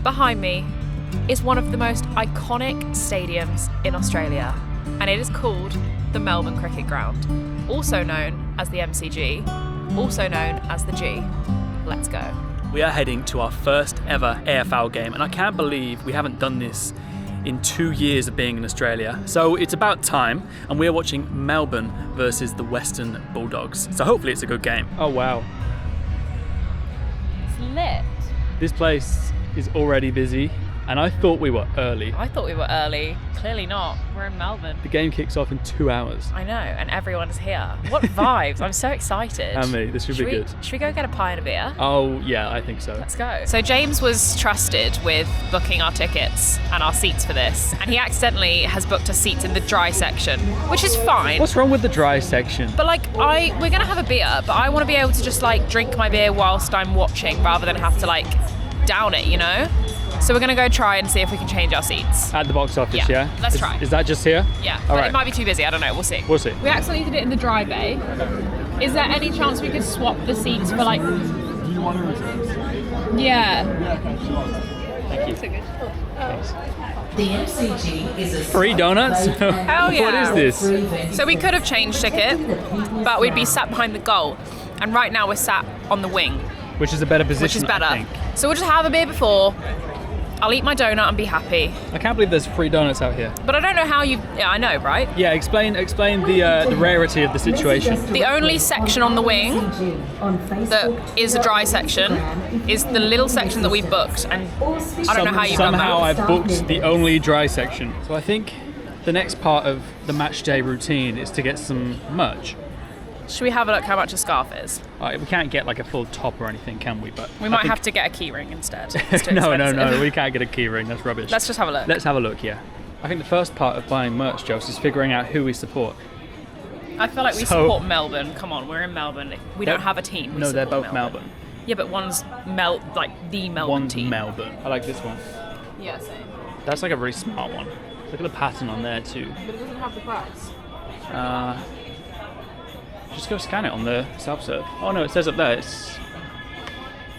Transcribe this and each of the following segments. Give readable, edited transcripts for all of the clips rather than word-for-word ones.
Behind me is one of the most iconic stadiums in Australia, and it is called the Melbourne Cricket Ground, also known as the MCG, also known as the G. Let's go. We are heading to our first ever AFL game, and I can't believe we haven't done this in 2 years of being in Australia. So it's about time, and we're watching Melbourne versus the Western Bulldogs. So hopefully it's a good game. Oh wow. It's lit. This place is already busy, and I thought we were early. I thought we were early. Clearly not. We're in Melbourne. The game kicks off in 2 hours. I know, and everyone's here. What vibes. I'm so excited. And me, this should be good. Should we go get a pie and a beer? Oh yeah, I think so. Let's go. So James was trusted with booking our tickets and our seats for this, and he accidentally has booked us seats in the dry section, which is fine. What's wrong with the dry section? But like, we're gonna have a beer, but I want to be able to just like drink my beer whilst I'm watching, rather than have to like down it, you know? So we're gonna go try and see if we can change our seats. At the box office, yeah? Let's try. Is that just here? Yeah, All but right. it might be too busy, I don't know, we'll see. We'll see. We accidentally did it in the dry bay. Is there any chance we could swap the seats for like... Do you want to reserve? Yeah. Thank you. So good. Thanks. The MCG is a Free donuts? Hell yeah. What is this? So we could have changed ticket, but we'd be sat behind the goal. And right now we're sat on the wing, Which is a better position, which is better. I think. So we'll just have a beer before. I'll eat my donut and be happy. I can't believe there's free donuts out here. But I don't know how you... Yeah, I know, right? Yeah, explain the rarity of the situation. The only section on the wing that is a dry section is the little section that we booked, and I don't know how you've done that. Somehow I've booked the only dry section. So I think the next part of the match day routine is to get some merch. Should we have a look how much a scarf is? We can't get like a full top or anything, can we? But We might have to get a key ring instead. It's too no, expensive. we can't get a key ring. That's rubbish. Let's just have a look. Let's have a look, yeah. I think the first part of buying merch, Josie, is figuring out who we support. I feel like we support Melbourne. Come on, we're in Melbourne. We don't have a team. We No, they're support both Melbourne. Yeah, but one's the Melbourne One's team. Melbourne. I like this one. Yeah, same. That's like a really smart one. Look at the pattern on there too. But it doesn't have the price. Just go scan it on the self-serve. Oh no, it says up there it's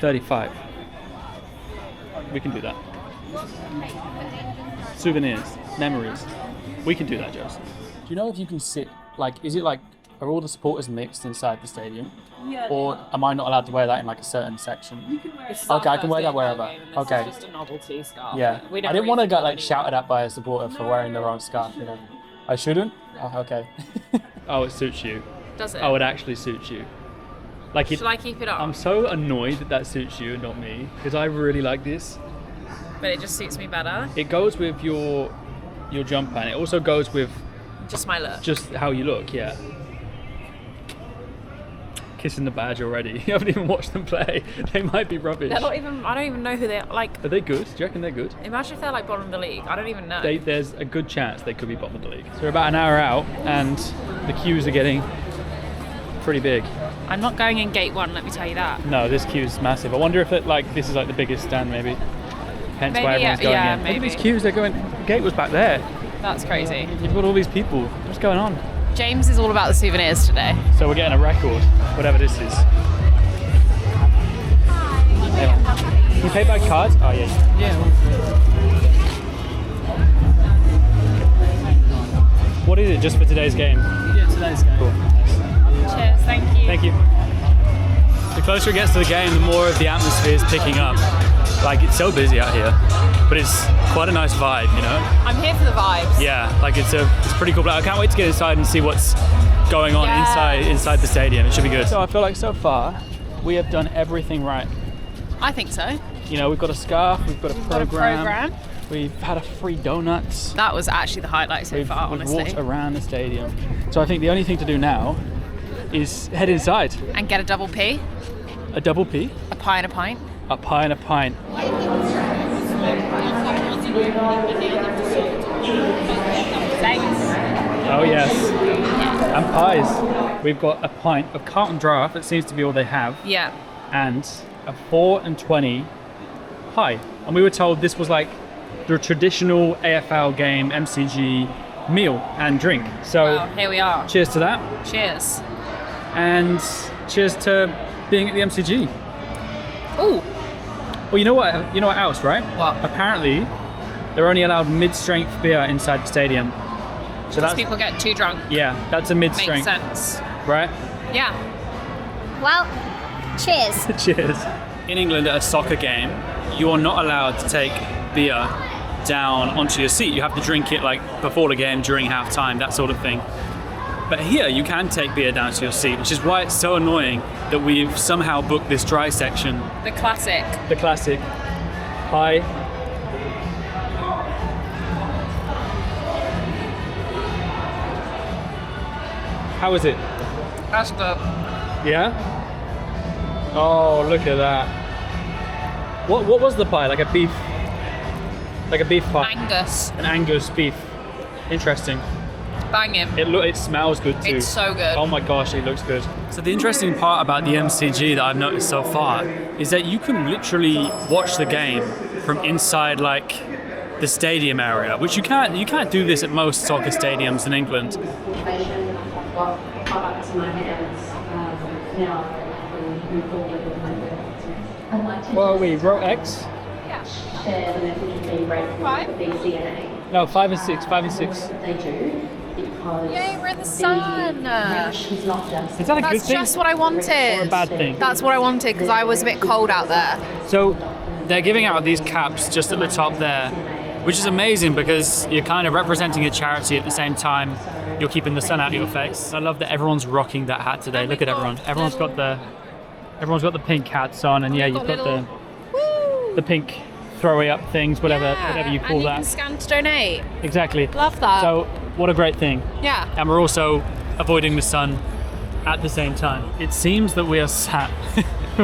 35. We can do that. Souvenirs, memories. We can do that, Josie. Do you know if you can sit, like, is it like, are all the supporters mixed inside the stadium? Yeah. Or am I not allowed to wear that in like a certain section? You can wear Okay, I can wear that wherever. Okay. It's just a novelty scarf. Yeah. We I don't didn't want to really get like shouted at by a supporter for wearing the wrong scarf, you know. I shouldn't? Oh, okay. Oh, it suits you. Does it? Oh, it actually suits you. Like Shall I keep it on? I'm so annoyed that suits you and not me, because I really like this. But it just suits me better. It goes with your jumper, and it also goes with Just my look. just how you look, yeah. Kissing the badge already. You haven't even watched them play. They might be rubbish. They're not even. I don't even know who they're like. Are they good? Do you reckon they're good? Imagine if they're like bottom of the league. I don't even know. There's a good chance they could be bottom of the league. So we're about an hour out, and the queues are getting pretty big. I'm not going in gate 1. Let me tell you that. No, this queue's massive. I wonder if this is like the biggest stand, maybe. Hence Maybe, why everyone's going yeah, in. maybe. Look at these queues. They're going. The gate was back there. That's crazy. You've got all these people. What's going on? James is all about the souvenirs today. So we're getting a record, whatever this is. Can you pay by card? Oh yeah. Yeah. What is it? Just for today's game? Yeah, today's game. Cool. Cheers. Thank you. Thank you. The closer it gets to the game, the more of the atmosphere is picking up. Like, it's so busy out here, but it's quite a nice vibe, you know? I'm here for the vibes. Yeah, like it's pretty cool. I can't wait to get inside and see what's going on Yes. inside the stadium. It should be good. So I feel like so far we have done everything right. I think so. You know, we've got a scarf, we've got a Got a program. We've had a free donuts. That was actually the highlight so far, We've honestly. walked around the stadium. So I think the only thing to do now is head inside. And get a double P, A double P, a pie and a pint. a pie and a pint. Thanks. Oh yes. And pies. We've got a pint of Carlton Draft, that seems to be all they have, Yeah. and a 4.20 pie. And we were told this was like the traditional AFL game MCG meal and drink. So Well, here we are. cheers to that, Cheers. and cheers to being at the MCG. Ooh. Well, you know what else, right? What? Apparently, they're only allowed mid-strength beer inside the stadium. So Because that's people get too drunk. yeah, that's a Makes mid-strength, sense. right? Yeah. Well, cheers. Cheers. In England, at a soccer game, you are not allowed to take beer down onto your seat. You have to drink it like before the game, during half-time, that sort of thing. But here, you can take beer down to your seat, which is why it's so annoying that we've somehow booked this dry section. The classic. The classic. Hi. How is it? That's good. Yeah? Oh, look at that. What was the pie? Like a beef pie? Angus. An Angus beef. Interesting. Banging. It smells good too. It's so good. Oh my gosh, it looks good. So the interesting part about the MCG that I've noticed so far is that you can literally watch the game from inside like the stadium area, which you can't do this at most soccer stadiums in England. I've got products in my hands now. Move forward with my work. I'd like to Well, we wrote X. share the message of being grateful for BCNA. No, 5 and 6. They do because Yay, we're in the sun. reach is not just Is that a good That's thing just what I wanted. or a bad thing? That's what I wanted because I was a bit cold out there. So they're giving out these caps just at the top there, which is amazing because you're kind of representing a charity at the same time you're keeping the sun out of your face. I love that everyone's rocking that hat today. Look at everyone. Everyone's got the pink hats on, and yeah, you've got the pink throwaway up things, whatever you call and you that. can scan to donate. Exactly. Love that. So what a great thing. Yeah. And we're also avoiding the sun at the same time. It seems that we are sat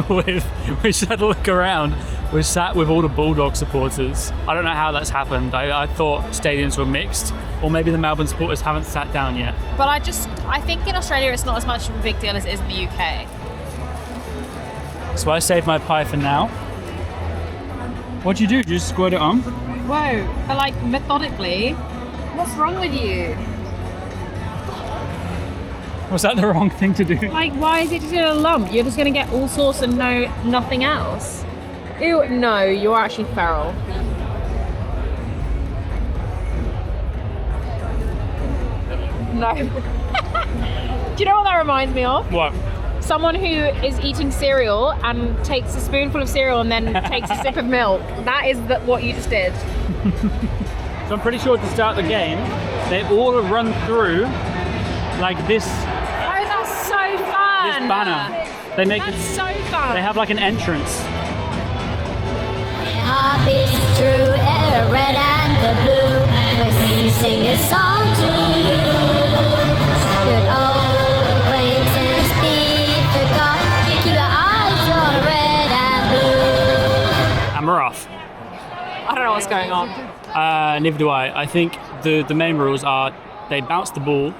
with, we just had a look around, we're sat with all the Bulldog supporters. I don't know how that's happened. I thought stadiums were mixed, or maybe the Melbourne supporters haven't sat down yet. But I think in Australia it's not as much of a big deal as it is in the UK. So I saved my pie for now. What'd you do? Did you just squirt it on? Whoa, but like methodically. What's wrong with you? Was that the wrong thing to do? Like, why is it just in a lump? You're just gonna get all sauce and nothing else. Ew, no, you're actually feral. No. Do you know what that reminds me of? What? Someone who is eating cereal and takes a spoonful of cereal and then takes a sip of milk. That is what you just did. So I'm pretty sure to start the game, they all run through like this Oh, that's so fun! this banner. They make That's it. so fun. They have like an entrance. Heart beats through the red and the blue. We sing a song to you. Good old acquaintance be forgot. Keep your eyes on red and blue. And we're off. I don't know what's going on. Neither do I. I think the main rules are they bounce the ball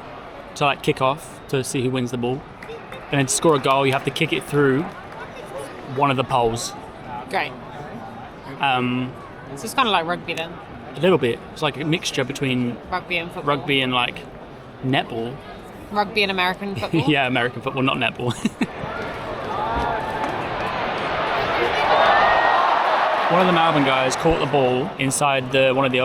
to like kick off to see who wins the ball. And then to score a goal, you have to kick it through one of the poles. Great. So So it's kind of like rugby then. a little bit. It's like a mixture between Rugby and football. rugby and like netball. Rugby and American football. Yeah, American football, not netball. One of the Melbourne guys caught the ball inside one of the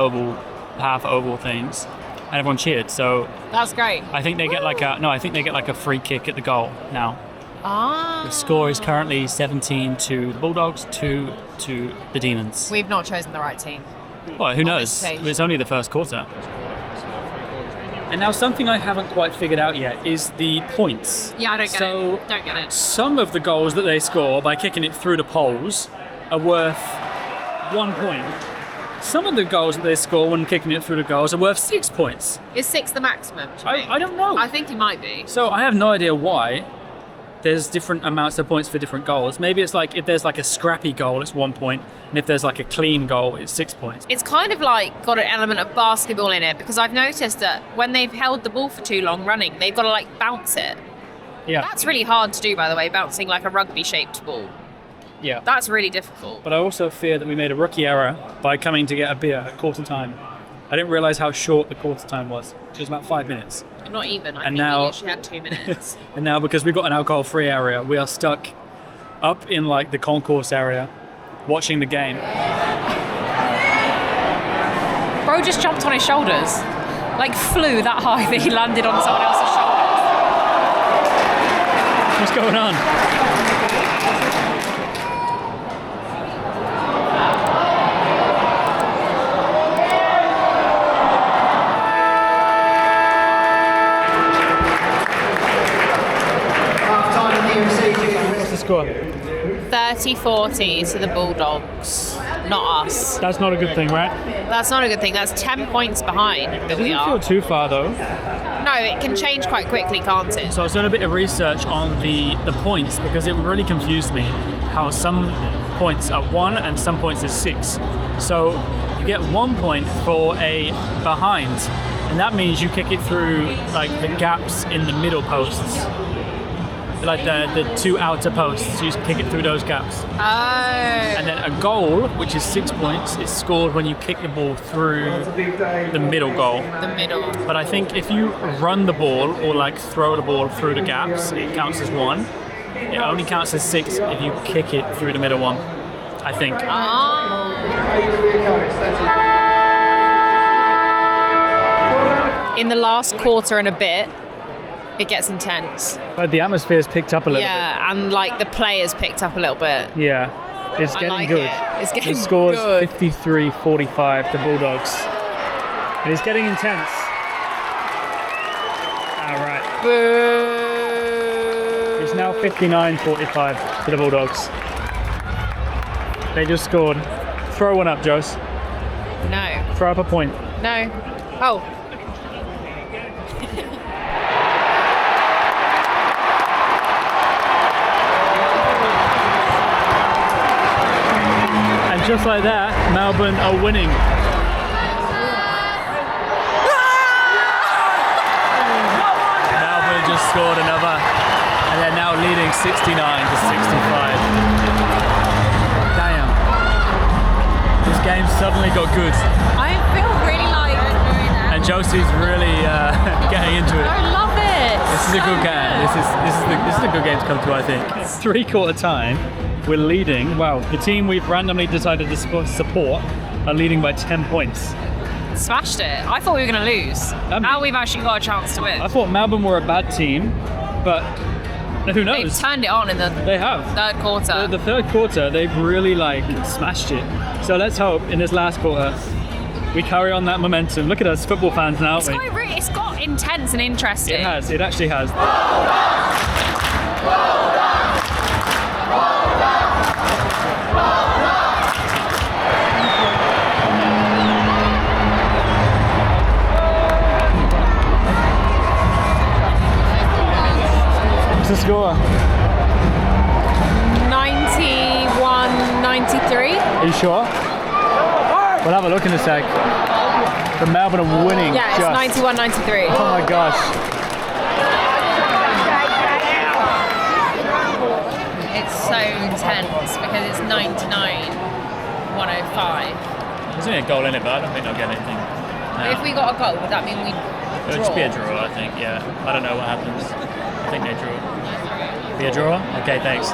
half oval things, and everyone cheered. So That's great. I think they get like a free kick at the goal now. Ah. The score is currently 17 to the Bulldogs, 2 to the Demons. We've not chosen the right team. Well, who on knows? this stage. It's only the first quarter. And now something I haven't quite figured out yet is the points. Yeah, I don't get So it. Don't get it. some of the goals that they score by kicking it through the poles are worth 1 point. Some of the goals that they score when kicking it through the goals are worth 6 points. Is 6 the maximum? do you think? I don't know. I think it might be. So I have no idea why there's different amounts of points for different goals. Maybe it's like if there's like a scrappy goal, it's 1 point, and if there's like a clean goal, it's 6 points. It's kind of like got an element of basketball in it because I've noticed that when they've held the ball for too long running, they've got to like bounce it. Yeah, That's really hard to do, by the way, bouncing like a rugby-shaped ball. yeah. That's really difficult. But I also fear that we made a rookie error by coming to get a beer at quarter time. I didn't realise how short the quarter time was. It was about 5 minutes. Not even. I And think now- we literally had 2 minutes. And now, because we've got an alcohol-free area, we are stuck up in like the concourse area watching the game. Bro just jumped on his shoulders. Like flew that high that he landed on someone else's shoulders. What's going on? What's the score? 30-40 to the Bulldogs. Not us. That's not a good thing, right? That's not a good thing. That's 10 points behind that we Doesn't are. feel too far though. No, it can change quite quickly, can't it? So I was doing a bit of research on the points because it really confused me how some points are 1 and some points are 6. So you get 1 point for a behind, and that means you kick it through like the gaps in the middle posts. Like the 2 outer posts, you just kick it through those gaps. Oh. And then a goal, which is 6 points, is scored when you kick the ball through the middle goal. The middle. But I think if you run the ball or like throw the ball through the gaps, it counts as 1. It only counts as 6 if you kick it through the middle one, I think. In the last quarter and a bit, it gets intense. But the atmosphere's picked up a little Yeah, and like the players picked up a little bit. bit. Yeah, it's I getting like good. it. It's getting The score's good. 53-45 to Bulldogs. And it's getting intense. All right. Boo. It's now 59-45 to the Bulldogs. They just scored. Throw one up, Jose. No. Throw up a point. No. Oh. And just like that, Melbourne are winning. Melbourne just scored another, and they're now leading 69-65. Damn. This game suddenly got good, I feel really like. and Josie's really getting into it. I love it. This is a good game. This is a good game to come to, I think. 3/4 time, we're leading. Wow, the team we've randomly decided to support are leading by 10 points. Smashed it. I thought we were going to lose. Now we've actually got a chance to win. I thought Melbourne were a bad team, but who They've knows? turned it on in the They have. third quarter. The third quarter, they've really like smashed it. So let's hope in this last quarter we carry on that momentum. Look at us, football fans now, aren't we? It's got intense and interesting. It has. It actually has. What's the score? 91-93. Are you sure? We'll have a look in a sec. The Melbourne are winning. Yeah, it's just. 91-93. Oh my gosh. It's so intense because it's 99-105. There's only a goal in it, but I don't think they'll get anything. No. If we got a goal, would that mean we It would just be a draw, I think, yeah. I don't know what happens. I think they draw. Be a draw? Okay, thanks.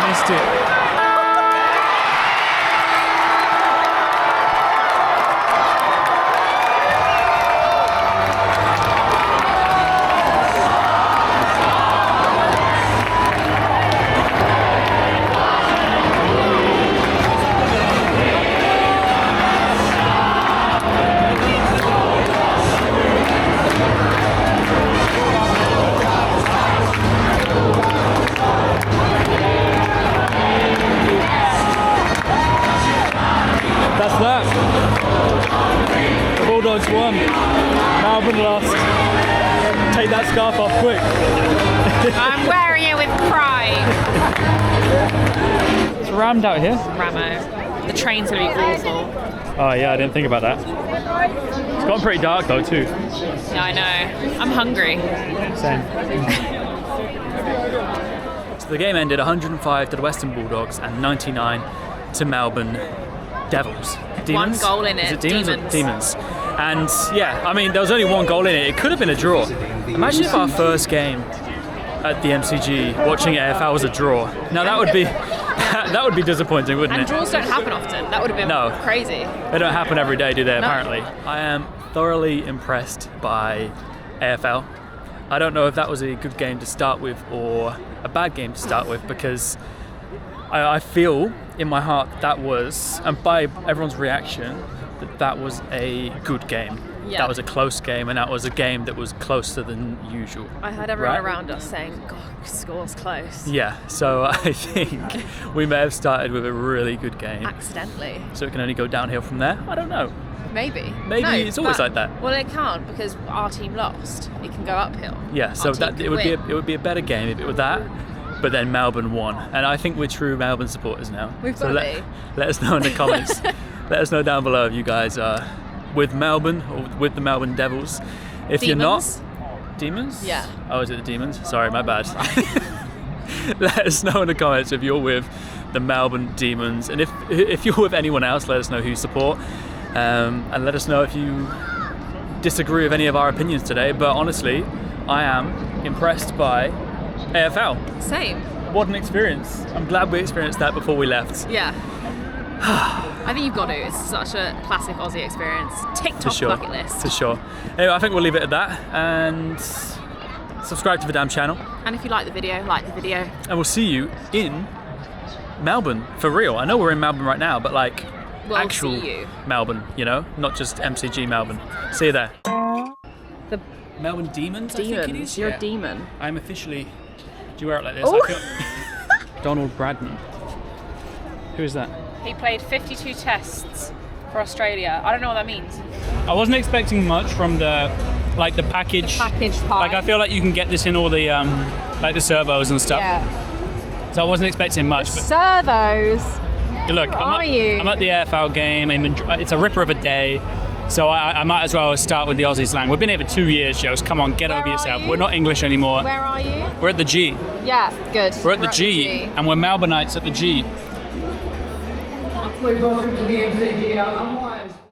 Missed it. That's that. The Bulldogs won. Melbourne lost. Take that scarf off quick. I'm wearing it with pride. It's rammed out here. Ramo. The train's gonna be awful. Oh yeah, I didn't think about that. It's gotten pretty dark though too. Yeah, I know. I'm hungry. Same. So the game ended 105 to the Western Bulldogs and 99 to Melbourne Devils. Demons? One goal in it. Is it Demons? Demons. Demons. And yeah, I mean, there was only one goal in it. It could have been a draw. Imagine if our first game at the MCG watching AFL was a draw. Now that would be that would be disappointing, wouldn't And it? draws don't happen often. That would have been No. crazy. They don't happen every day, do they? No. Apparently. I am thoroughly impressed by AFL. I don't know if that was a good game to start with or a bad game to start with, because I feel in my heart that was, and by everyone's reaction, that was a good game. Yeah. That was a close game, and that was a game that was closer than usual. I heard everyone Right? around us saying, God, score's close. Yeah, so I think we may have started with a really good game. Accidentally. So it can only go downhill from there? I don't know. Maybe. Maybe No, it's always but- like that. Well, it can't, because our team lost. It can go uphill. Yeah, so Our team that can it would be win. a better game if it were that, but then Melbourne won, and I think we're true Melbourne supporters now. We've so gotta be. let us know in the comments. Let us know down below if you guys are with Melbourne or with the Melbourne Devils. If Demons? you're not, Demons? Yeah. Oh, is it the Demons? Sorry, my bad. Let us know in the comments if you're with the Melbourne Demons, and if you're with anyone else, let us know who you support, and let us know if you disagree with any of our opinions today. But honestly, I am impressed by AFL. Same. What an experience. I'm glad we experienced that before we left. Yeah. I think you've got to. It's such a classic Aussie experience. Tick For top sure. bucket list. For sure. Anyway, I think we'll leave it at that, and subscribe to the damn channel, And if you like the video, like the video. and we'll see you in Melbourne for real. I know we're in Melbourne right now, but like We'll actual see you. Melbourne, you know, not just MCG Melbourne. See you there. The Melbourne Demons, I think it demons. is. You're Yeah. a demon. I'm officially. Do you wear it like this? Oh. I feel... Donald Bradman. Who is that? He played 52 tests for Australia. I don't know what that means. I wasn't expecting much from the package. Packaged pie. Like I feel like you can get this in all the like the servos and stuff. Yeah. So I wasn't expecting much. But Servos. look, are you? I'm at the AFL game. It's a ripper of a day. So I might as well start with the Aussie slang. We've been here for 2 years, Joes. Come on, get Where over are yourself. you? We're not English anymore. Where are you? We're at the G. Yeah, good. We're at the G, and we're Melbourneites at the G. Welcome to the MCG. I'm Wise.